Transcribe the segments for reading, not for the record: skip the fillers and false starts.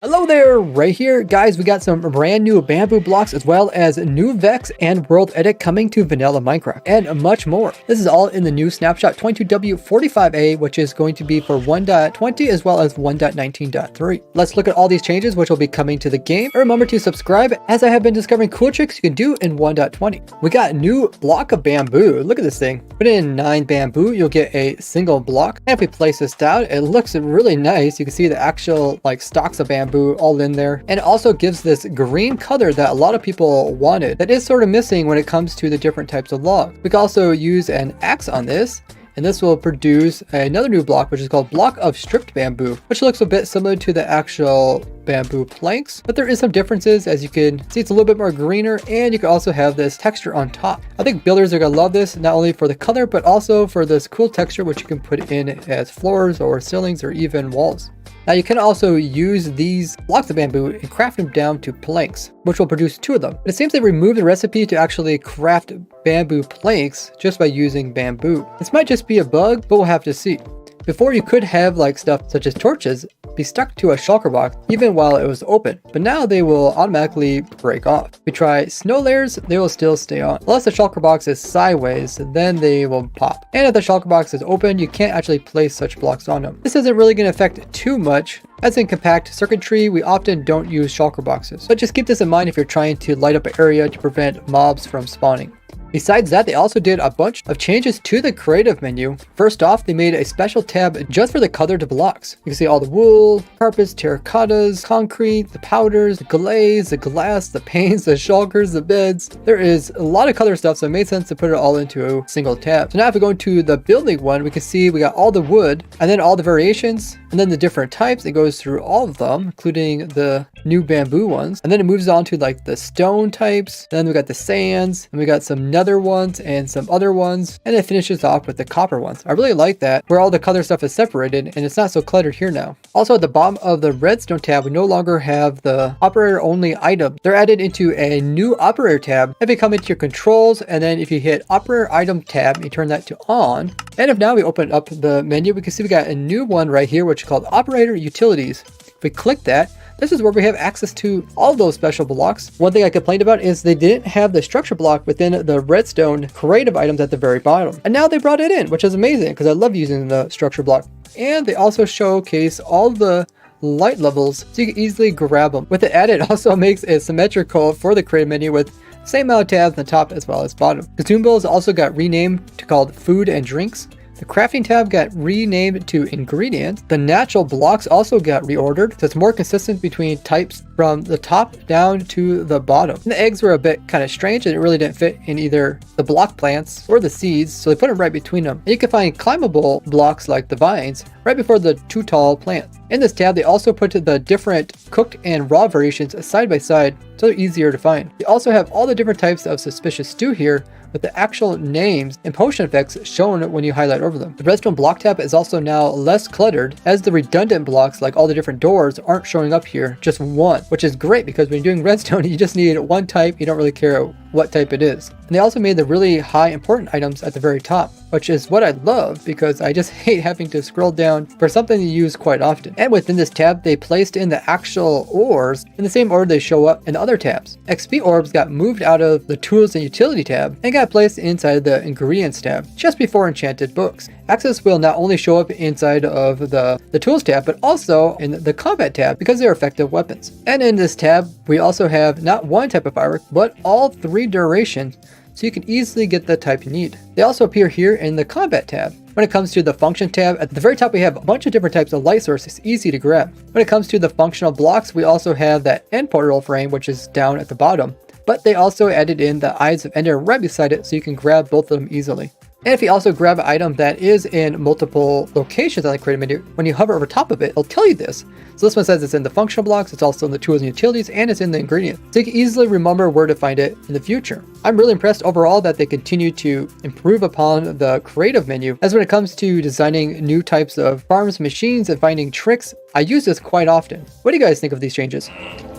Hello there, right here. Guys, we got some brand new bamboo blocks as well as new Vex and World Edit coming to vanilla Minecraft and much more. This is all in the new Snapshot 22W45A, which is going to be for 1.20 as well as 1.19.3. Let's look at all these changes which will be coming to the game. Remember to subscribe as I have been discovering cool tricks you can do in 1.20. We got a new block of bamboo. Look at this thing. Put in 9 bamboo, you'll get a single block. And if we place this down, it looks really nice. You can see the actual stalks of bamboo all in there, and it also gives this green color that a lot of people wanted that is sort of missing when it comes to the different types of logs. We can also use an axe on this, and this will produce another new block which is called block of stripped bamboo, which looks a bit similar to the actual bamboo planks, but there is some differences. As you can see, it's a little bit more greener, and you can also have this texture on top. I think builders are gonna love this, not only for the color but also for this cool texture which you can put in as floors or ceilings or even walls. Now you can also use these blocks of bamboo and craft them down to planks, which will produce 2 of them. But it seems they removed the recipe to actually craft bamboo planks just by using bamboo. This might just be a bug, but we'll have to see. Before, you could have stuff such as torches be stuck to a shulker box even while it was open, but now they will automatically break off. If we try snow layers, they will still stay on. Unless the shulker box is sideways, then they will pop. And if the shulker box is open, you can't actually place such blocks on them. This isn't really going to affect too much, as in compact circuitry, we often don't use shulker boxes. But just keep this in mind if you're trying to light up an area to prevent mobs from spawning. Besides that, they also did a bunch of changes to the creative menu. First off, they made a special tab just for the colored blocks. You can see all the wool, carpets, terracottas, concrete, the powders, the glaze, the glass, the paints, the shulkers, the beds. There is a lot of color stuff, so it made sense to put it all into a single tab. So now if we go into the building one, we can see we got all the wood and then all the variations and then the different types. It goes through all of them, including the new bamboo ones. And then it moves on to the stone types. Then we got the sands, and we got some nether ones and some other ones, and it finishes off with the copper ones. I really like that, where all the color stuff is separated and it's not so cluttered here now. Also at the bottom of the redstone tab, we no longer have the operator only item. They're added into a new operator tab. If you come into your controls, and then if you hit operator item tab, you turn that to on. And if now we open up the menu, we can see we got a new one right here which is called operator utilities. If we click that, this is where we have access to all those special blocks. One thing I complained about is they didn't have the structure block within the redstone creative items at the very bottom. And now they brought it in, which is amazing because I love using the structure block. And they also showcase all the light levels so you can easily grab them. With it added, it also makes it symmetrical for the creative menu with the same amount of tabs on the top as well as bottom. Consumables also got renamed to called food and drinks. The crafting tab got renamed to ingredients. The natural blocks also got reordered, so it's more consistent between types from the top down to the bottom. And the eggs were a bit kind of strange, and it really didn't fit in either the block plants or the seeds, so they put them right between them. And you can find climbable blocks like the vines right before the 2 tall plants. In this tab, they also put the different cooked and raw variations side by side, so they're easier to find. They also have all the different types of suspicious stew here, with the actual names and potion effects shown when you highlight over them. The redstone block tab is also now less cluttered, as the redundant blocks like all the different doors aren't showing up here, just one, which is great because when you're doing redstone you just need one type, you don't really care what type it is. And they also made the really high important items at the very top, which is what I love because I just hate having to scroll down for something you use quite often. And within this tab, they placed in the actual ores in the same order they show up in the other tabs. XP orbs got moved out of the tools and utility tab and got placed inside the ingredients tab just before enchanted books. Access will not only show up inside of the tools tab, but also in the combat tab because they're effective weapons. And in this tab, we also have not one type of firework, but all 3 durations, so you can easily get the type you need. They also appear here in the combat tab. When it comes to the function tab, at the very top we have a bunch of different types of light sources, easy to grab. When it comes to the functional blocks, we also have that end portal frame, which is down at the bottom, but they also added in the Eyes of Ender right beside it, so you can grab both of them easily. And if you also grab an item that is in multiple locations on the creative menu, when you hover over top of it, it'll tell you this. So this one says it's in the functional blocks, it's also in the tools and utilities, and it's in the ingredients. So you can easily remember where to find it in the future. I'm really impressed overall that they continue to improve upon the creative menu, as when it comes to designing new types of farms, machines, and finding tricks. I use this quite often. What do you guys think of these changes?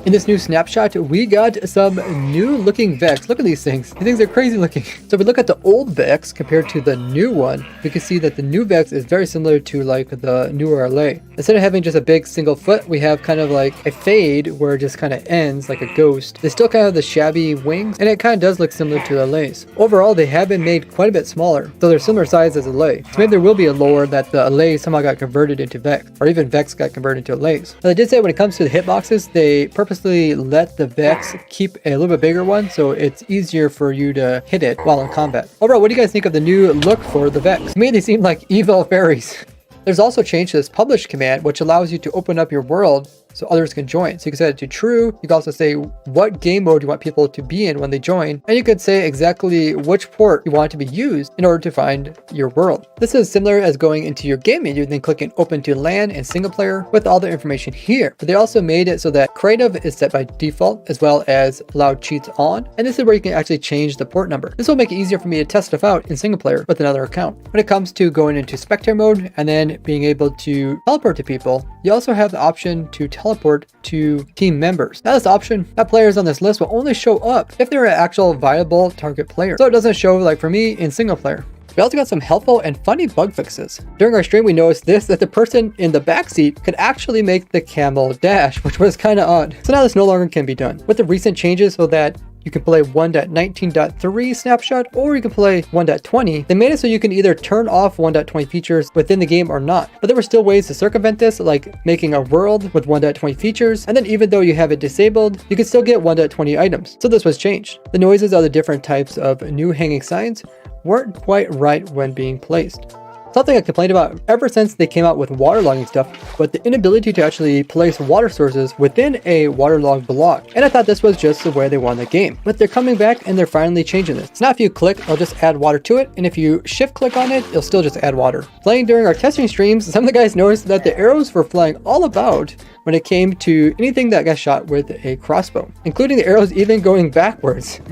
In this new snapshot, we got some new looking Vex. Look at these things. These things are crazy looking. So if we look at the old Vex compared to the new one, we can see that the new Vex is very similar to like the newer LA. Instead of having just a big single foot, we have kind of like a fade where it just kind of ends like a ghost. They still kind of have the shabby wings, and it kind of does look similar to Allays. Overall, they have been made quite a bit smaller, so they're similar size as Allay. So maybe there will be a lore that the Allay somehow got converted into Vex, or even Vex got converted into Allays. Now, they did say when it comes to the hitboxes, they purposely let the Vex keep a little bit bigger one, so it's easier for you to hit it while in combat. Overall, what do you guys think of the new look for the Vex? To me, they seem like evil fairies. There's also a change to this publish command, which allows you to open up your world so others can join. So you can set it to true. You can also say what game mode you want people to be in when they join. And you could say exactly which port you want to be used in order to find your world. This is similar as going into your game menu and then clicking open to LAN and single player with all the information here. But they also made it so that creative is set by default as well as allowed cheats on. And this is where you can actually change the port number. This will make it easier for me to test stuff out in single player with another account. When it comes to going into spectator mode and then being able to teleport to people, you also have the option to teleport to team members. Now this option, that players on this list will only show up if they're an actual viable target player. So it doesn't show like for me in single player. We also got some helpful and funny bug fixes. During our stream, we noticed that the person in the backseat could actually make the camel dash, which was kind of odd. So now this no longer can be done. With the recent changes so that you can play 1.19.3 snapshot or you can play 1.20. They made it so you can either turn off 1.20 features within the game or not. But there were still ways to circumvent this, like making a world with 1.20 features. And then even though you have it disabled, you can still get 1.20 items. So this was changed. The noises of the different types of new hanging signs weren't quite right when being placed. Something I complained about ever since they came out with waterlogging stuff, but the inability to actually place water sources within a waterlogged block. And I thought this was just the way they won the game. But they're coming back and they're finally changing this. So now if you click, it'll just add water to it. And if you shift click on it, it'll still just add water. Playing during our testing streams, some of the guys noticed that the arrows were flying all about when it came to anything that got shot with a crossbow, including the arrows even going backwards.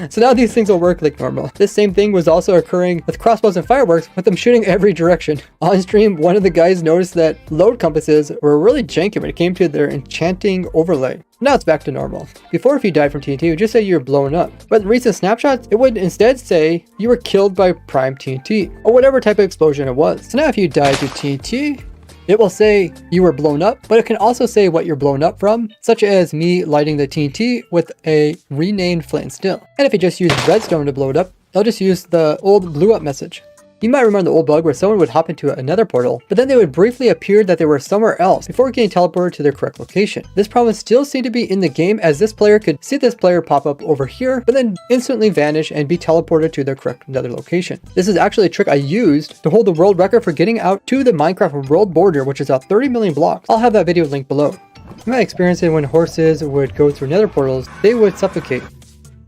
So now these things will work like normal. This same thing was also occurring with crossbows and fireworks, with them shooting every direction. On stream, one of the guys noticed that load compasses were really janky when it came to their enchanting overlay. Now it's back to normal. Before, if you died from TNT, it would just say you were blown up. But in recent snapshots, it would instead say you were killed by prime TNT, or whatever type of explosion it was. So now if you died to TNT, it will say you were blown up, but it can also say what you're blown up from, such as me lighting the TNT with a renamed flint and steel. And if you just use redstone to blow it up, they'll just use the old blew up message. You might remember the old bug where someone would hop into another portal, but then they would briefly appear that they were somewhere else before getting teleported to their correct location. This problem still seemed to be in the game, as this player could see this player pop up over here, but then instantly vanish and be teleported to their correct another location. This is actually a trick I used to hold the world record for getting out to the Minecraft world border, which is at 30 million blocks. I'll have that video linked below. In my experience, when horses would go through nether portals, they would suffocate.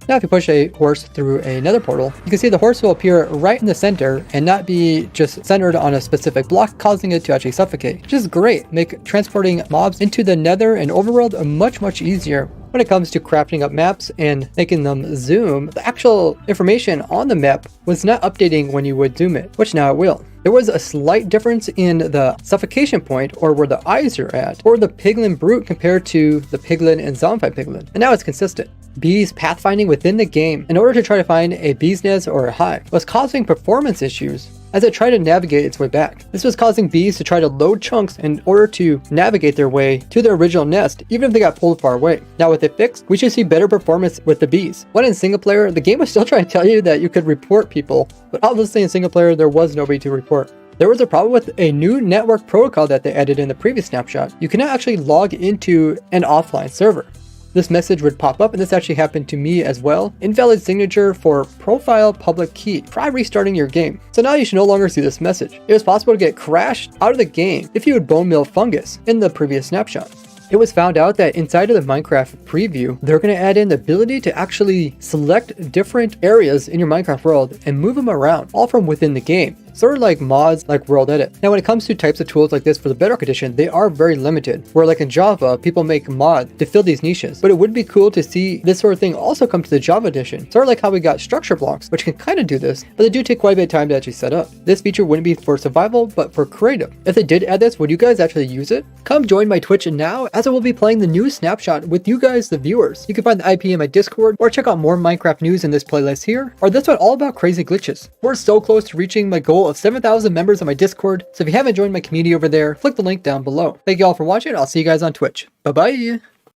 Now if you push a horse through a nether portal, you can see the horse will appear right in the center and not be just centered on a specific block, causing it to actually suffocate, which is great. Make transporting mobs into the nether and overworld much easier. When it comes to crafting up maps and making them zoom, the actual information on the map was not updating when you would zoom it, which now it will. There was a slight difference in the suffocation point, or where the eyes are at, or the piglin brute compared to the piglin and zombified piglin, and now it's consistent. Bees pathfinding within the game in order to try to find a bee's nest or a hive was causing performance issues as it tried to navigate its way back. This was causing bees to try to load chunks in order to navigate their way to their original nest, even if they got pulled far away. Now with it fixed, we should see better performance with the bees. When in single player, the game was still trying to tell you that you could report people, but obviously in single player, there was nobody to report. There was a problem with a new network protocol that they added in the previous snapshot. You cannot actually log into an offline server. This message would pop up, and this actually happened to me as well. Invalid signature for profile public key. Try restarting your game. So now you should no longer see this message. It was possible to get crashed out of the game if you would bone meal fungus in the previous snapshot. It was found out that inside of the Minecraft preview, they're going to add in the ability to actually select different areas in your Minecraft world and move them around, all from within the game. Sort of like mods like World Edit. Now when it comes to types of tools like this for the Bedrock Edition, they are very limited. Where like in Java, people make mods to fill these niches. But it would be cool to see this sort of thing also come to the Java Edition. Sort of like how we got structure blocks, which can kind of do this, but they do take quite a bit of time to actually set up. This feature wouldn't be for survival, but for creative. If they did add this, would you guys actually use it? Come join my Twitch now, as I will be playing the new snapshot with you guys, the viewers. You can find the IP in my Discord, or check out more Minecraft news in this playlist here, or this one all about crazy glitches. We're so close to reaching my goal goal of 7,000 members on my Discord, so if you haven't joined my community over there, click the link down below. Thank you all for watching, I'll see you guys on Twitch. Bye bye!